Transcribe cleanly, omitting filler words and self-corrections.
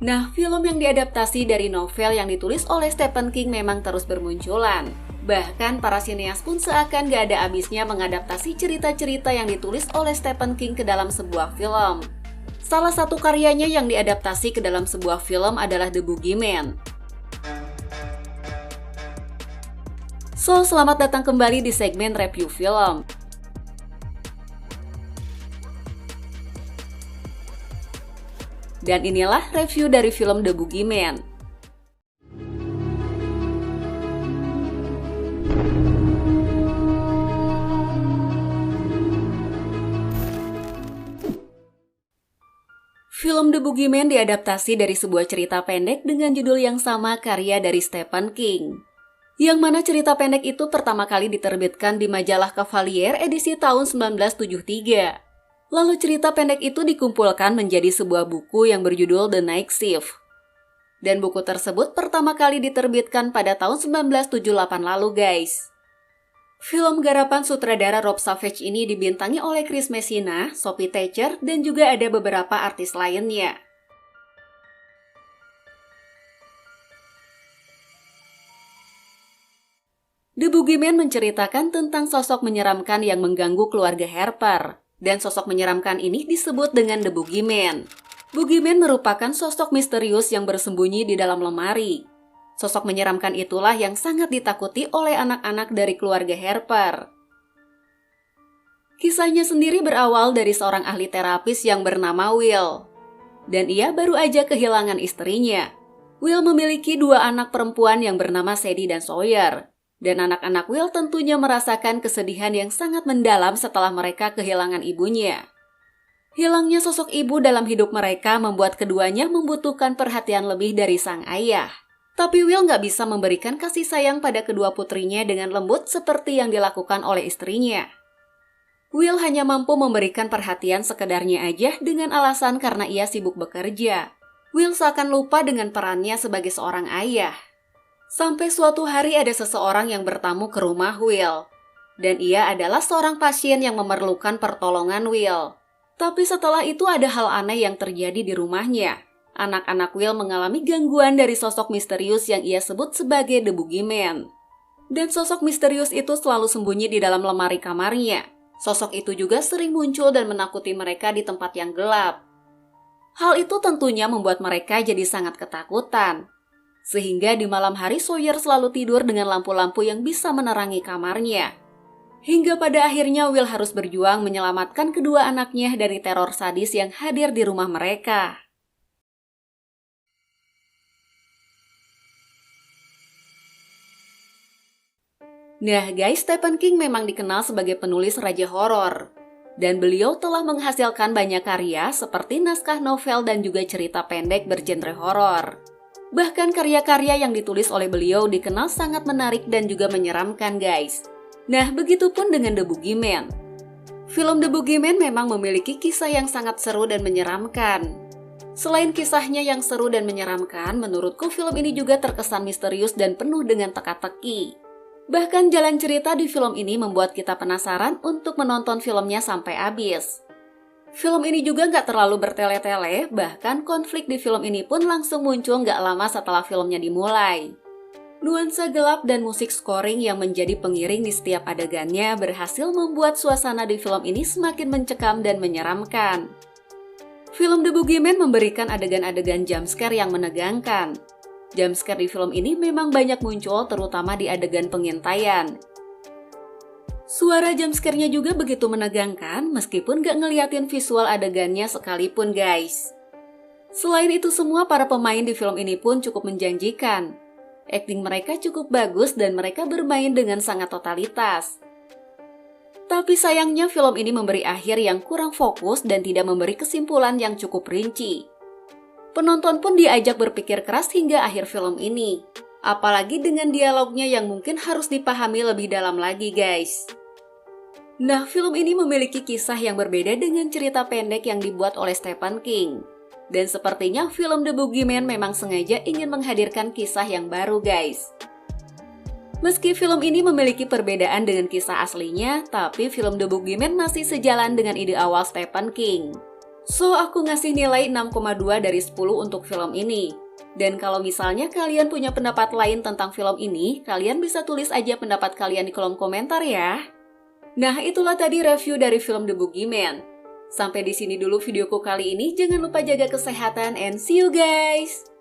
Nah, film yang diadaptasi dari novel yang ditulis oleh Stephen King memang terus bermunculan. Bahkan para sineas pun seakan gak ada habisnya mengadaptasi cerita-cerita yang ditulis oleh Stephen King ke dalam sebuah film. Salah satu karyanya yang diadaptasi ke dalam sebuah film adalah The Boogeyman. So, selamat datang kembali di segmen review film. Dan inilah review dari film The Boogeyman. Film The Boogeyman diadaptasi dari sebuah cerita pendek dengan judul yang sama karya dari Stephen King. Yang mana cerita pendek itu pertama kali diterbitkan di majalah Cavalier edisi tahun 1973. Lalu cerita pendek itu dikumpulkan menjadi sebuah buku yang berjudul The Night Shift. Dan buku tersebut pertama kali diterbitkan pada tahun 1978 lalu guys. Film garapan sutradara Rob Savage ini dibintangi oleh Chris Messina, Sophie Thatcher, dan juga ada beberapa artis lainnya. The Boogeyman menceritakan tentang sosok menyeramkan yang mengganggu keluarga Harper. Dan sosok menyeramkan ini disebut dengan The Boogeyman. Boogeyman merupakan sosok misterius yang bersembunyi di dalam lemari. Sosok menyeramkan itulah yang sangat ditakuti oleh anak-anak dari keluarga Harper. Kisahnya sendiri berawal dari seorang ahli terapis yang bernama Will. Dan ia baru aja kehilangan istrinya. Will memiliki dua anak perempuan yang bernama Sadie dan Sawyer. Dan anak-anak Will tentunya merasakan kesedihan yang sangat mendalam setelah mereka kehilangan ibunya. Hilangnya sosok ibu dalam hidup mereka membuat keduanya membutuhkan perhatian lebih dari sang ayah. Tapi Will nggak bisa memberikan kasih sayang pada kedua putrinya dengan lembut seperti yang dilakukan oleh istrinya. Will hanya mampu memberikan perhatian sekedarnya aja dengan alasan karena ia sibuk bekerja. Will seakan lupa dengan perannya sebagai seorang ayah. Sampai suatu hari ada seseorang yang bertamu ke rumah Will. Dan ia adalah seorang pasien yang memerlukan pertolongan Will. Tapi setelah itu ada hal aneh yang terjadi di rumahnya. Anak-anak Will mengalami gangguan dari sosok misterius yang ia sebut sebagai The Boogeyman. Dan sosok misterius itu selalu sembunyi di dalam lemari kamarnya. Sosok itu juga sering muncul dan menakuti mereka di tempat yang gelap. Hal itu tentunya membuat mereka jadi sangat ketakutan. Sehingga di malam hari Sawyer selalu tidur dengan lampu-lampu yang bisa menerangi kamarnya. Hingga pada akhirnya Will harus berjuang menyelamatkan kedua anaknya dari teror sadis yang hadir di rumah mereka. Nah guys, Stephen King memang dikenal sebagai penulis raja horor. Dan beliau telah menghasilkan banyak karya seperti naskah novel dan juga cerita pendek bergenre horor. Bahkan karya-karya yang ditulis oleh beliau dikenal sangat menarik dan juga menyeramkan guys. Nah, begitupun dengan The Boogeyman. Film The Boogeyman memang memiliki kisah yang sangat seru dan menyeramkan. Selain kisahnya yang seru dan menyeramkan, menurutku film ini juga terkesan misterius dan penuh dengan teka-teki. Bahkan jalan cerita di film ini membuat kita penasaran untuk menonton filmnya sampai habis. Film ini juga nggak terlalu bertele-tele, bahkan konflik di film ini pun langsung muncul nggak lama setelah filmnya dimulai. Nuansa gelap dan musik scoring yang menjadi pengiring di setiap adegannya berhasil membuat suasana di film ini semakin mencekam dan menyeramkan. Film The Boogeyman memberikan adegan-adegan jumpscare yang menegangkan. Jumpscare di film ini memang banyak muncul terutama di adegan pengintaian. Suara jumpscare-nya juga begitu menegangkan meskipun gak ngeliatin visual adegannya sekalipun guys. Selain itu semua para pemain di film ini pun cukup menjanjikan. Akting mereka cukup bagus dan mereka bermain dengan sangat totalitas. Tapi sayangnya film ini memberi akhir yang kurang fokus dan tidak memberi kesimpulan yang cukup rinci. Penonton pun diajak berpikir keras hingga akhir film ini. Apalagi dengan dialognya yang mungkin harus dipahami lebih dalam lagi guys. Nah, film ini memiliki kisah yang berbeda dengan cerita pendek yang dibuat oleh Stephen King. Dan sepertinya film The Boogeyman memang sengaja ingin menghadirkan kisah yang baru guys. Meski film ini memiliki perbedaan dengan kisah aslinya, tapi film The Boogeyman masih sejalan dengan ide awal Stephen King. So, aku ngasih nilai 6,2 dari 10 untuk film ini. Dan kalau misalnya kalian punya pendapat lain tentang film ini, kalian bisa tulis aja pendapat kalian di kolom komentar ya. Nah, itulah tadi review dari film The Boogeyman. Sampai di sini dulu videoku kali ini. Jangan lupa jaga kesehatan and see you guys!